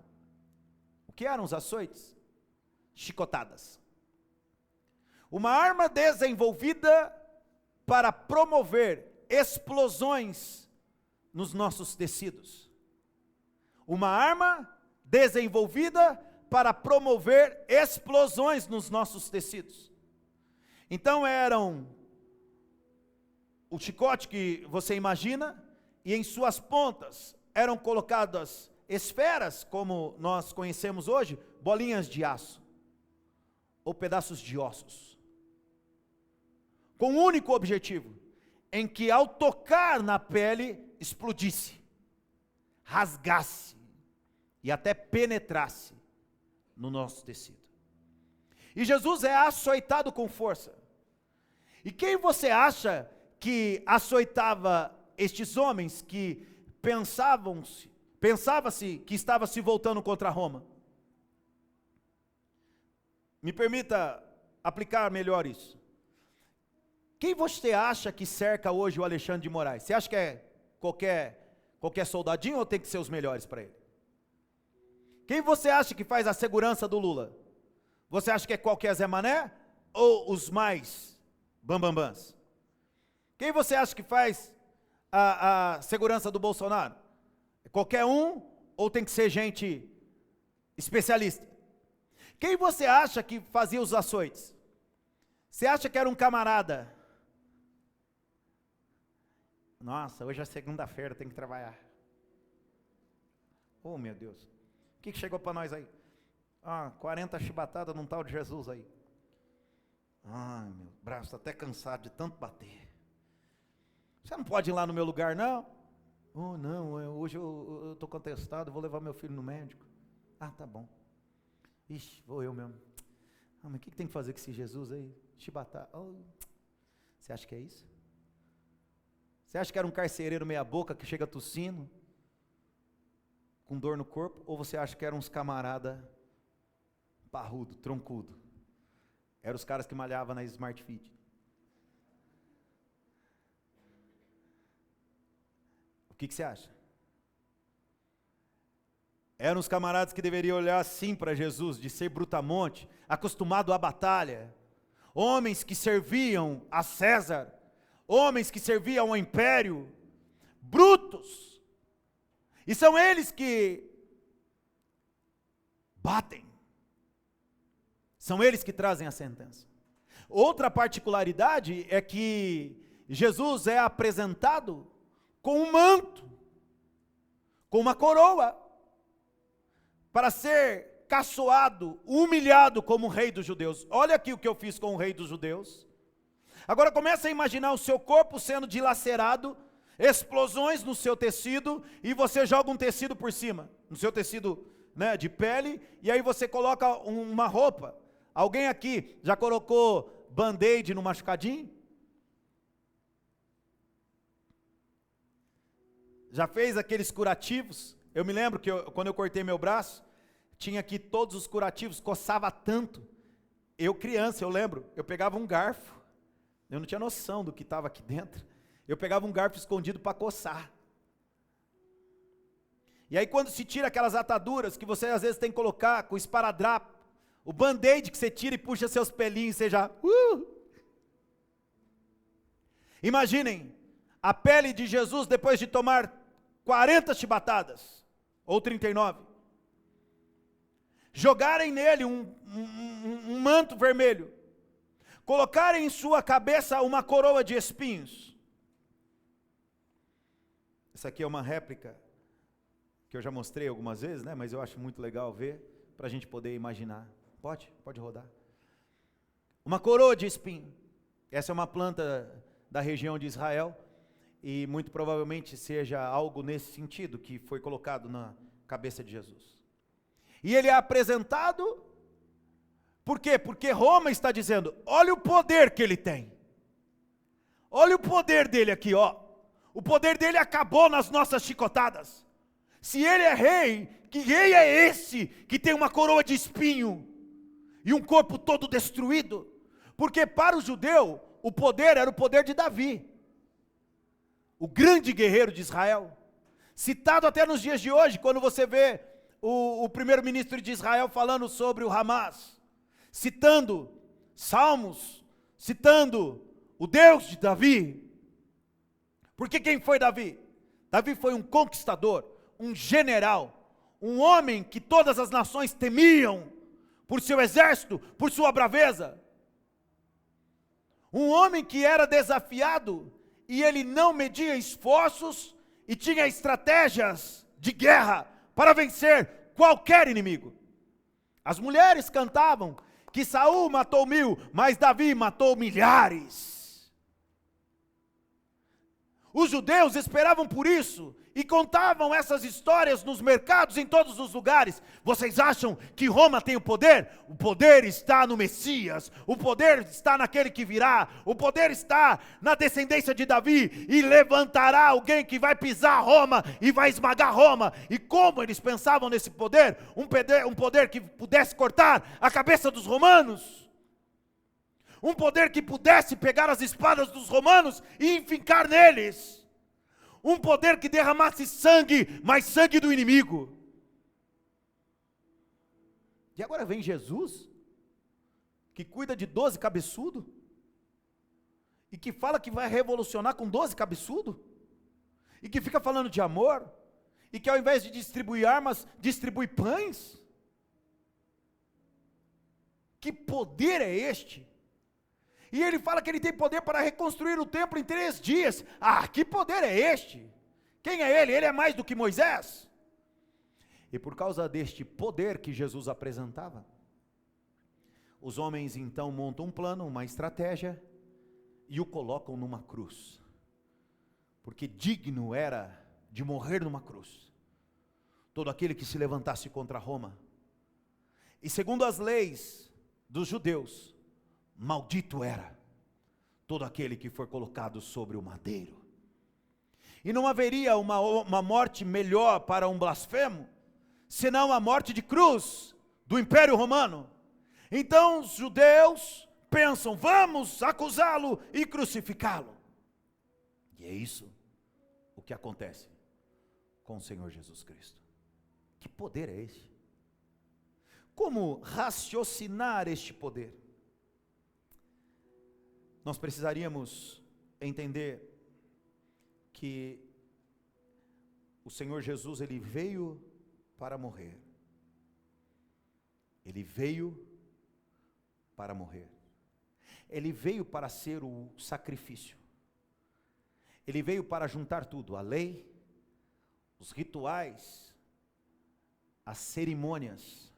O que eram os açoites? Chicotadas. Uma arma desenvolvida para promover explosões nos nossos tecidos. Uma arma desenvolvida para promover explosões nos nossos tecidos. Então eram o chicote que você imagina, e em suas pontas eram colocadas esferas, como nós conhecemos hoje, bolinhas de aço, ou pedaços de ossos, com um único objetivo, em que ao tocar na pele, explodisse, rasgasse, e até penetrasse no nosso tecido. E Jesus é açoitado com força. E quem você acha que açoitava estes homens que pensava-se que estava se voltando contra Roma? Me permita aplicar melhor isso. Quem você acha que cerca hoje o Alexandre de Moraes? Você acha que é qualquer soldadinho ou tem que ser os melhores para ele? Quem você acha que faz a segurança do Lula? Você acha que é qualquer Zé Mané ou os mais bambambãs? Quem você acha que faz a segurança do Bolsonaro? É qualquer um ou tem que ser gente especialista? Quem você acha que fazia os açoites? Você acha que era um camarada? Nossa, hoje é segunda-feira, tem que trabalhar. Oh, meu Deus. O que chegou para nós aí? 40 chibatadas num tal de Jesus aí. Ai, meu braço está até cansado de tanto bater. Você não pode ir lá no meu lugar, não? Oh, não, hoje eu estou contestado, vou levar meu filho no médico. Tá bom. Ixi, vou eu mesmo. Mas o que tem que fazer com esse Jesus aí? Chibatar. Você acha que é isso? Você acha que era um carcereiro meia boca que chega tossindo, com dor no corpo? Ou você acha que eram uns camarada parrudo, troncudo? Eram os caras que malhavam na Smart Fit. O que você acha? Eram os camaradas que deveriam olhar assim para Jesus, de ser brutamonte, acostumado à batalha, homens que serviam a César, homens que serviam ao império, brutos, e são eles que batem, são eles que trazem a sentença. Outra particularidade é que Jesus é apresentado com um manto, com uma coroa, para ser caçoado, humilhado como rei dos judeus. Olha aqui o que eu fiz com o rei dos judeus. Agora começa a imaginar o seu corpo sendo dilacerado, explosões no seu tecido, e você joga um tecido por cima, no seu tecido, né, de pele, e aí você coloca uma roupa. Alguém aqui já colocou band-aid no machucadinho? Já fez aqueles curativos? Eu me lembro que quando eu cortei meu braço, tinha aqui todos os curativos, coçava tanto. Eu criança, eu lembro, eu pegava um garfo, eu não tinha noção do que estava aqui dentro. Eu pegava um garfo escondido para coçar. E aí quando se tira aquelas ataduras que você às vezes tem que colocar com o esparadrapo, o band-aid que você tira e puxa seus pelinhos, você já... Imaginem, a pele de Jesus depois de tomar 40 chibatadas, ou 39, jogarem nele um manto vermelho, colocarem em sua cabeça uma coroa de espinhos. Essa aqui é uma réplica, que eu já mostrei algumas vezes, né? Mas eu acho muito legal ver para a gente poder imaginar. Pode rodar. Uma coroa de espinho. Essa é uma planta da região de Israel, e muito provavelmente seja algo nesse sentido que foi colocado na cabeça de Jesus. E ele é apresentado, por quê? Porque Roma está dizendo, olha o poder que ele tem. Olha o poder dele aqui, ó. O poder dele acabou nas nossas chicotadas. Se ele é rei, que rei é esse que tem uma coroa de espinho e um corpo todo destruído? Porque para o judeu, o poder era o poder de Davi, o grande guerreiro de Israel, citado até nos dias de hoje, quando você vê o primeiro-ministro de Israel falando sobre o Hamas, citando Salmos, citando o Deus de Davi. Porque quem foi Davi? Davi foi um conquistador, um general, um homem que todas as nações temiam por seu exército, por sua braveza. Um homem que era desafiado e ele não media esforços e tinha estratégias de guerra para vencer qualquer inimigo. As mulheres cantavam que Saul matou 1000, mas Davi matou milhares. Os judeus esperavam por isso e contavam essas histórias nos mercados, em todos os lugares. Vocês acham que Roma tem o poder? O poder está no Messias, o poder está naquele que virá, o poder está na descendência de Davi, e levantará alguém que vai pisar Roma e vai esmagar Roma. E como eles pensavam nesse poder? Um poder que pudesse cortar a cabeça dos romanos, um poder que pudesse pegar as espadas dos romanos e enfincar neles, um poder que derramasse sangue, mas sangue do inimigo. E agora vem Jesus, que cuida de 12 cabeçudos, e que fala que vai revolucionar com 12 cabeçudos, e que fica falando de amor, e que ao invés de distribuir armas, distribui pães. Que poder é este? E ele fala que ele tem poder para reconstruir o templo em 3 dias. Ah, que poder é este? Quem é ele? Ele é mais do que Moisés. E por causa deste poder que Jesus apresentava, os homens então montam um plano, uma estratégia, e o colocam numa cruz. Porque digno era de morrer numa cruz todo aquele que se levantasse contra Roma. E segundo as leis dos judeus, maldito era todo aquele que for colocado sobre o madeiro. E não haveria uma morte melhor para um blasfemo, senão a morte de cruz do Império Romano. Então os judeus pensam, vamos acusá-lo e crucificá-lo. E é isso o que acontece com o Senhor Jesus Cristo. Que poder é esse? Como raciocinar este poder? Nós precisaríamos entender que o Senhor Jesus, ele veio para morrer. Ele veio para morrer. Ele veio para ser o sacrifício. Ele veio para juntar tudo, a lei, os rituais, as cerimônias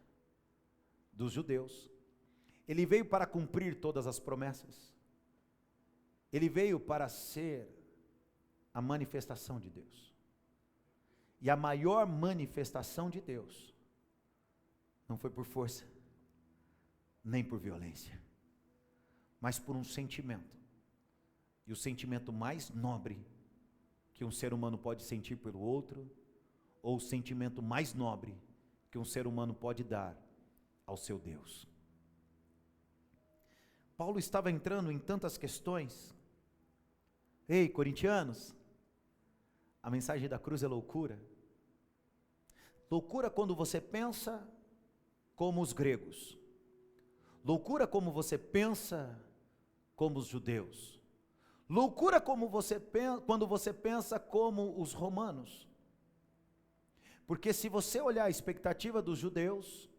dos judeus. Ele veio para cumprir todas as promessas. Ele veio para ser a manifestação de Deus. E a maior manifestação de Deus não foi por força, nem por violência, mas por um sentimento. E o sentimento mais nobre que um ser humano pode sentir pelo outro, ou o sentimento mais nobre que um ser humano pode dar ao seu Deus. Paulo estava entrando em tantas questões. Ei, corintianos, a mensagem da cruz é loucura. Loucura quando você pensa como os gregos. Loucura como você pensa como os judeus. Loucura como quando você pensa como os romanos. Porque se você olhar a expectativa dos judeus,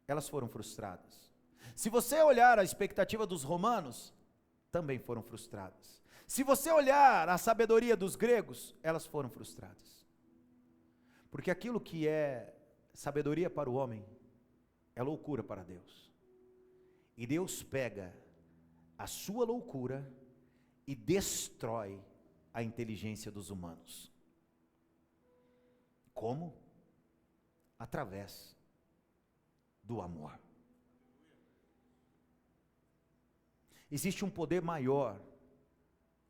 elas foram frustradas. Se você olhar a expectativa dos romanos, também foram frustradas. Se você olhar a sabedoria dos gregos, elas foram frustradas. Porque aquilo que é sabedoria para o homem, é loucura para Deus. E Deus pega a sua loucura e destrói a inteligência dos humanos. Como? Através do amor. Existe um poder maior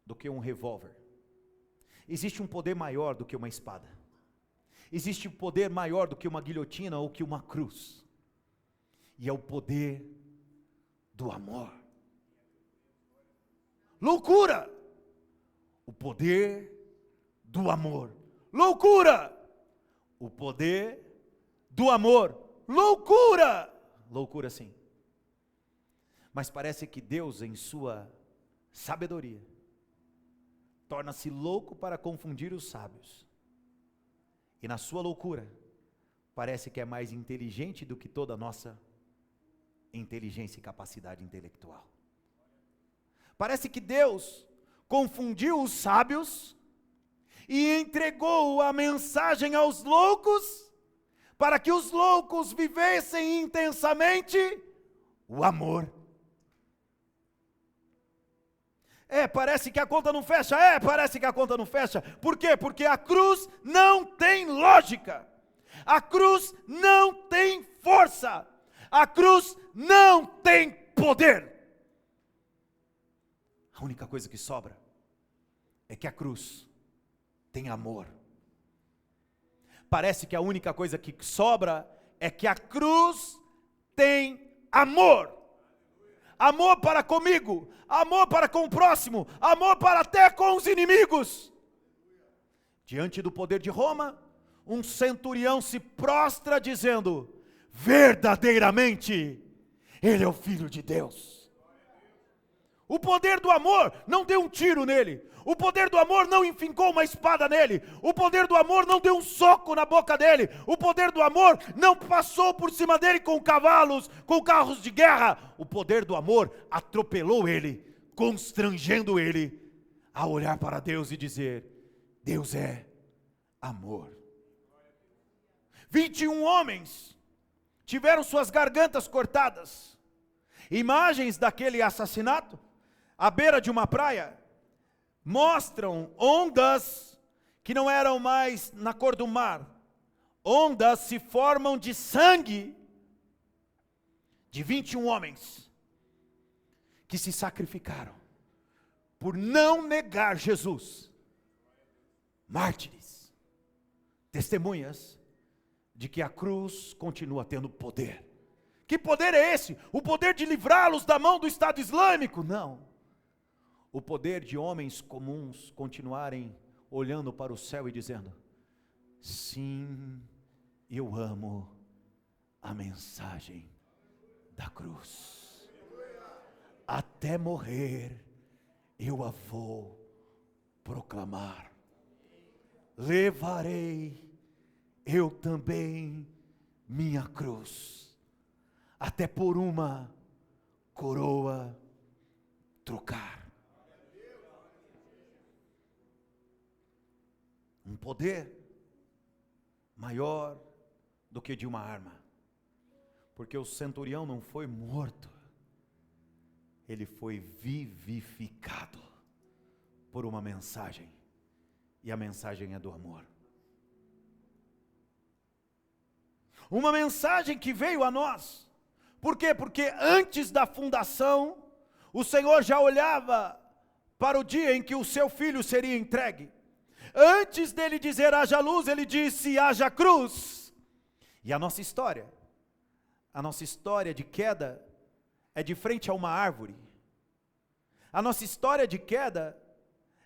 do que um revólver. Existe um poder maior do que uma espada. Existe um poder maior do que uma guilhotina ou que uma cruz. E é o poder do amor. Loucura! O poder do amor. Loucura! O poder do amor. Loucura! Loucura sim. Mas parece que Deus, em sua sabedoria, torna-se louco para confundir os sábios. E na sua loucura, parece que é mais inteligente do que toda a nossa inteligência e capacidade intelectual. Parece que Deus confundiu os sábios e entregou a mensagem aos loucos, para que os loucos vivessem intensamente o amor. Parece que a conta não fecha. Parece que a conta não fecha. Por quê? Porque a cruz não tem lógica. A cruz não tem força. A cruz não tem poder. A única coisa que sobra é que a cruz tem amor. Parece que a única coisa que sobra é que a cruz tem amor. Amor para comigo, amor para com o próximo, amor para até com os inimigos. Diante do poder de Roma, um centurião se prostra dizendo: verdadeiramente, ele é o Filho de Deus. O poder do amor não deu um tiro nele. O poder do amor não enfincou uma espada nele. O poder do amor não deu um soco na boca dele. O poder do amor não passou por cima dele com cavalos, com carros de guerra. O poder do amor atropelou ele, constrangendo ele a olhar para Deus e dizer: Deus é amor. 21 homens tiveram suas gargantas cortadas. Imagens daquele assassinato à beira de uma praia mostram ondas que não eram mais na cor do mar. Ondas se formam de sangue de 21 homens que se sacrificaram por não negar Jesus. Mártires, testemunhas de que a cruz continua tendo poder. Que poder é esse? O poder de livrá-los da mão do Estado Islâmico? Não. O poder de homens comuns continuarem olhando para o céu e dizendo: sim, eu amo a mensagem da cruz. Até morrer eu a vou proclamar. Levarei eu também minha cruz, até por uma coroa trocar. Um poder maior do que de uma arma, porque o centurião não foi morto, ele foi vivificado por uma mensagem, e a mensagem é do amor. Uma mensagem que veio a nós. Por quê? Porque antes da fundação, o Senhor já olhava para o dia em que o seu filho seria entregue. Antes dele dizer haja luz, ele disse haja cruz. E a nossa história de queda é de frente a uma árvore. A nossa história de queda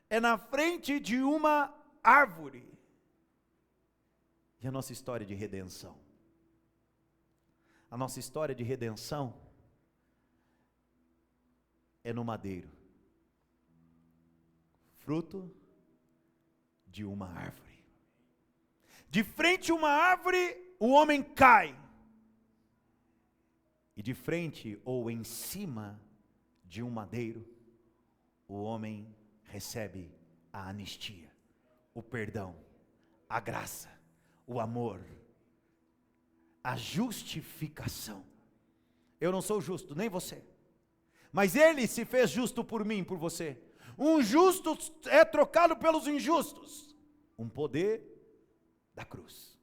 é na frente de uma árvore. E a nossa história de redenção? A nossa história de redenção é no madeiro, fruto de uma árvore. De frente a uma árvore, o homem cai. E de frente ou em cima de um madeiro, o homem recebe a anistia, o perdão, a graça, o amor, a justificação. Eu não sou justo, nem você. Mas ele se fez justo por mim, por você. Um justo é trocado pelos injustos. Um poder da cruz.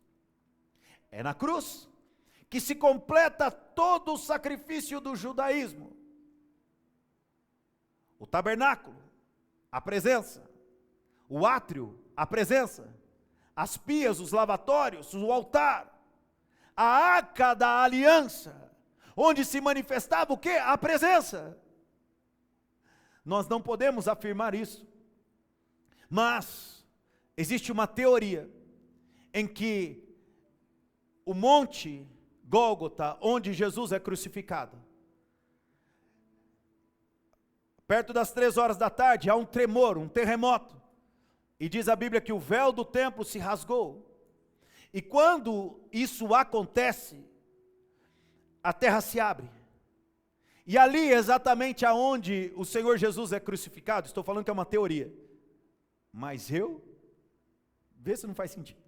É na cruz que se completa todo o sacrifício do judaísmo. O tabernáculo, a presença. O átrio, a presença. As pias, os lavatórios, o altar. A arca da aliança, onde se manifestava o quê? A presença. Nós não podemos afirmar isso. Mas existe uma teoria em que o monte Gólgota, onde Jesus é crucificado, perto das 3 horas da tarde, há um tremor, um terremoto. E diz a Bíblia que o véu do templo se rasgou. E quando isso acontece, a terra se abre. E ali exatamente aonde o Senhor Jesus é crucificado, estou falando que é uma teoria, mas vê se não faz sentido.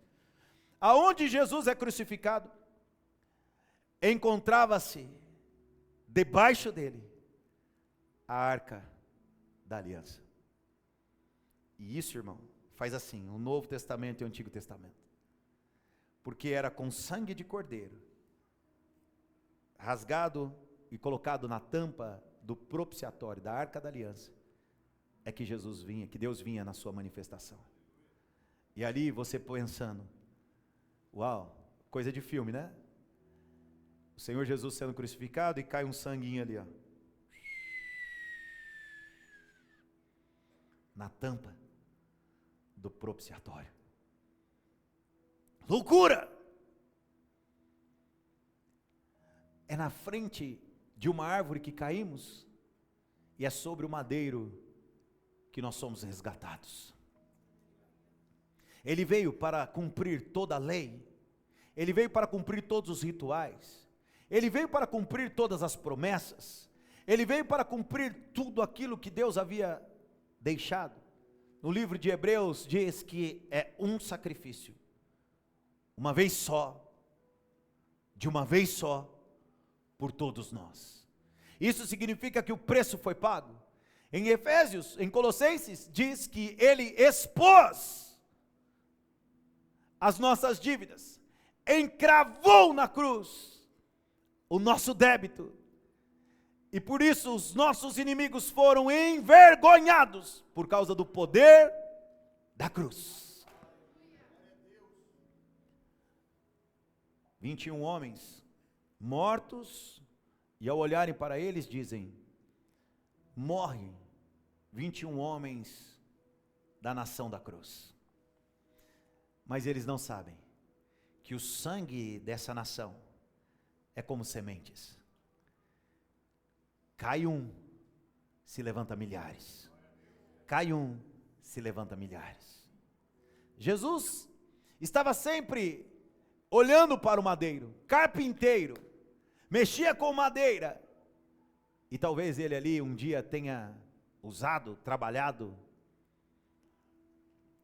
Aonde Jesus é crucificado, encontrava-se debaixo dele a arca da aliança. E isso, irmão, faz assim, o Novo Testamento e o Antigo Testamento. Porque era com sangue de cordeiro, rasgado e colocado na tampa do propiciatório, da arca da aliança, é que Jesus vinha, que Deus vinha na sua manifestação. E ali você pensando, uau, coisa de filme, né? O Senhor Jesus sendo crucificado e cai um sanguinho ali, ó, na tampa do propiciatório. Loucura! É na frente de uma árvore que caímos, e é sobre o madeiro que nós somos resgatados. Ele veio para cumprir toda a lei, ele veio para cumprir todos os rituais, ele veio para cumprir todas as promessas, ele veio para cumprir tudo aquilo que Deus havia deixado. No livro de Hebreus diz que é um sacrifício, uma vez só, de uma vez só, por todos nós. Isso significa que o preço foi pago. Em Efésios, em Colossenses, diz que ele expôs as nossas dívidas, encravou na cruz o nosso débito, e por isso os nossos inimigos foram envergonhados, por causa do poder da cruz. 21 homens mortos, e ao olharem para eles dizem, morrem 21 homens da nação da cruz. Mas eles não sabem que o sangue dessa nação é como sementes. Cai um, se levanta milhares. Cai um, se levanta milhares. Jesus estava sempre olhando para o madeiro, carpinteiro, mexia com madeira, e talvez ele ali um dia tenha usado, trabalhado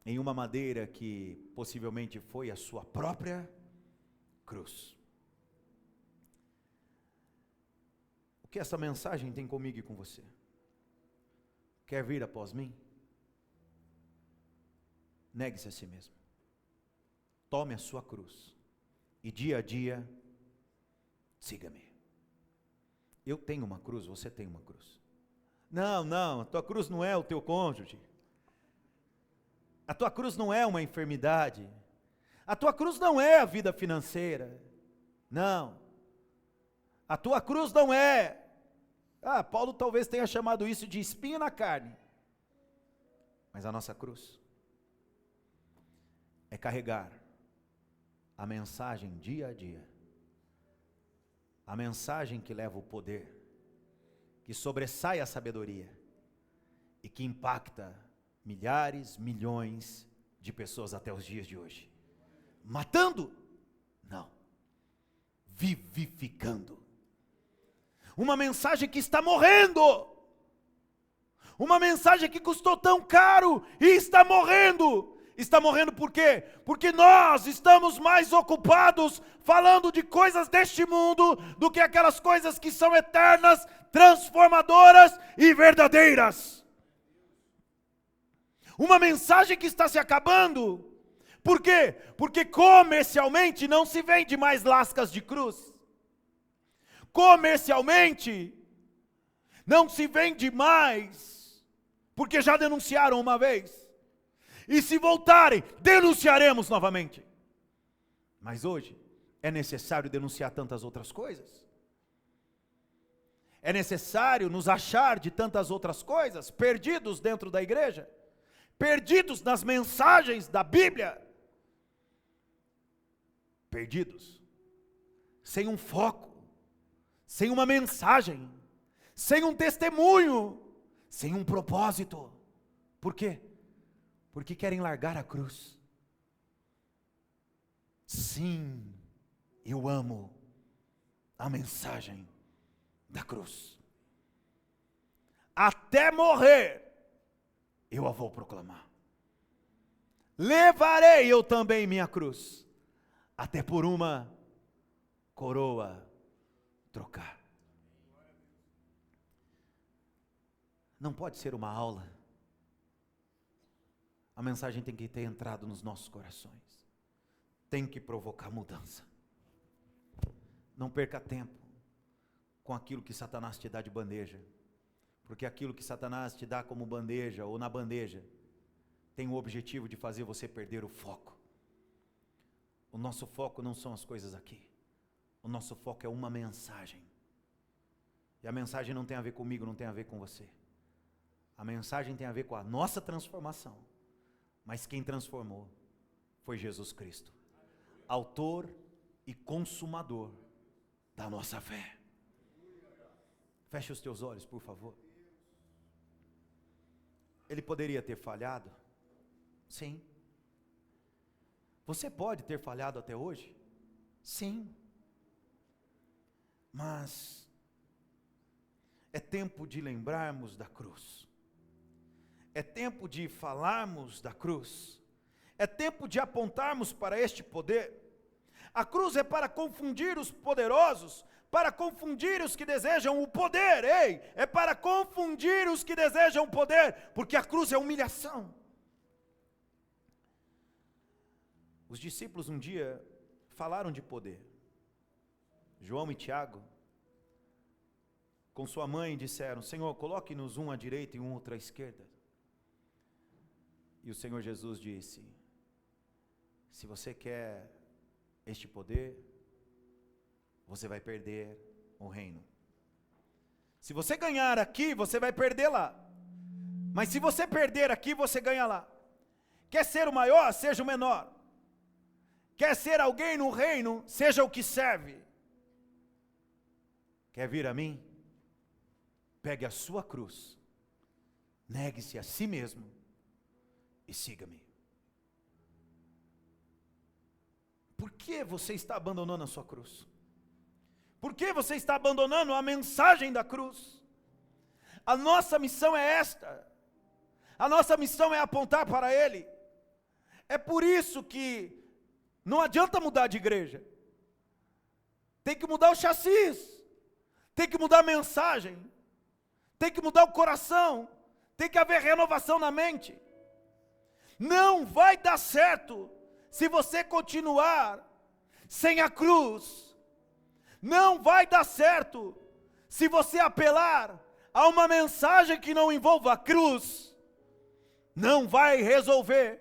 em uma madeira que possivelmente foi a sua própria cruz. O que essa mensagem tem comigo e com você? Quer vir após mim? Negue-se a si mesmo. Tome a sua cruz. E dia a dia, siga-me. Eu tenho uma cruz, você tem uma cruz. Não, a tua cruz não é o teu cônjuge. A tua cruz não é uma enfermidade. A tua cruz não é a vida financeira. Não. A tua cruz não é... Paulo talvez tenha chamado isso de espinho na carne. Mas a nossa cruz é carregar a mensagem dia a dia. A mensagem que leva o poder, que sobressai a sabedoria e que impacta milhares, milhões de pessoas até os dias de hoje. Matando? Não. Vivificando. Uma mensagem que está morrendo. Uma mensagem que custou tão caro e está morrendo. Está morrendo por quê? Porque nós estamos mais ocupados falando de coisas deste mundo do que aquelas coisas que são eternas, transformadoras e verdadeiras. Uma mensagem que está se acabando. Por quê? Porque comercialmente não se vende mais lascas de cruz. Comercialmente não se vende mais, porque já denunciaram uma vez. E se voltarem, denunciaremos novamente. Mas hoje é necessário denunciar tantas outras coisas. É necessário nos achar de tantas outras coisas, perdidos dentro da igreja, perdidos nas mensagens da Bíblia, perdidos, sem um foco, sem uma mensagem, sem um testemunho, sem um propósito. Por quê? Porque querem largar a cruz. Sim, eu amo a mensagem da cruz. Até morrer, eu a vou proclamar. Levarei eu também minha cruz, até por uma coroa trocar. Não pode ser uma aula. A mensagem tem que ter entrado nos nossos corações. Tem que provocar mudança. Não perca tempo com aquilo que Satanás te dá de bandeja. Porque aquilo que Satanás te dá como bandeja ou na bandeja tem o objetivo de fazer você perder o foco. O nosso foco não são as coisas aqui. O nosso foco é uma mensagem. E a mensagem não tem a ver comigo, não tem a ver com você. A mensagem tem a ver com a nossa transformação. Mas quem transformou foi Jesus Cristo, autor e consumador da nossa fé. Feche os teus olhos, por favor. Ele poderia ter falhado? Sim. Você pode ter falhado até hoje? Sim. Mas é tempo de lembrarmos da cruz. É tempo de falarmos da cruz. É tempo de apontarmos para este poder. A cruz é para confundir os poderosos, para confundir os que desejam o poder. Ei, é para confundir os que desejam o poder, porque a cruz é humilhação. Os discípulos um dia falaram de poder. João e Tiago, com sua mãe, disseram: Senhor, coloque-nos um à direita e um outro à esquerda. E o Senhor Jesus disse: se você quer este poder, você vai perder o reino. Se você ganhar aqui, você vai perder lá. Mas se você perder aqui, você ganha lá. Quer ser o maior, seja o menor. Quer ser alguém no reino, seja o que serve. Quer vir a mim? Pegue a sua cruz, negue-se a si mesmo e siga-me. Por que você está abandonando a sua cruz? Por que você está abandonando a mensagem da cruz? A nossa missão é esta. A nossa missão é apontar para Ele. É por isso que não adianta mudar de igreja. Tem que mudar o chassis. Tem que mudar a mensagem. Tem que mudar o coração. Tem que haver renovação na mente. Não vai dar certo se você continuar sem a cruz. Não vai dar certo se você apelar a uma mensagem que não envolva a cruz. Não vai resolver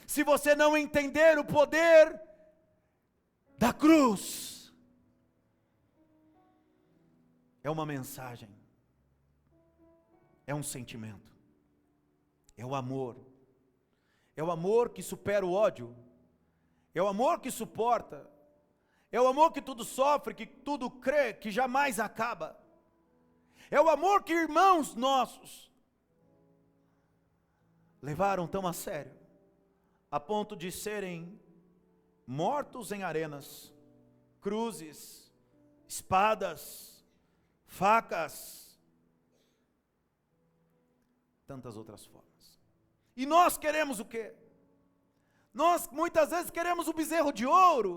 se você não entender o poder da cruz. É uma mensagem, é um sentimento, é o amor. É o amor que supera o ódio. É o amor que suporta. É o amor que tudo sofre, que tudo crê, que jamais acaba. É o amor que irmãos nossos levaram tão a sério, a ponto de serem mortos em arenas, cruzes, espadas, facas, tantas outras formas. E nós queremos o quê? Nós muitas vezes queremos o bezerro de ouro.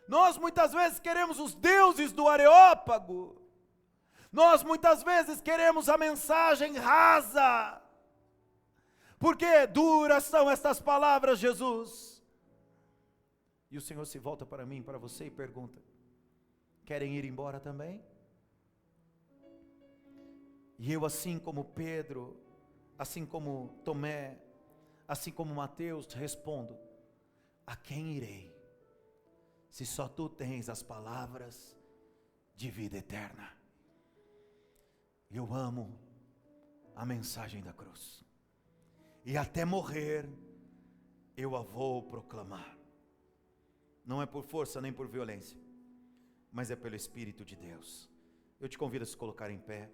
Nós muitas vezes queremos os deuses do Areópago. Nós muitas vezes queremos a mensagem rasa. Porque duras são estas palavras, Jesus. E o Senhor se volta para mim, para você e pergunta: querem ir embora também? E eu, assim como Pedro, assim como Tomé, assim como Mateus, respondo: a quem irei, se só tu tens as palavras de vida eterna? Eu amo a mensagem da cruz, e até morrer eu a vou proclamar. Não é por força nem por violência, mas é pelo Espírito de Deus. Eu te convido a se colocar em pé.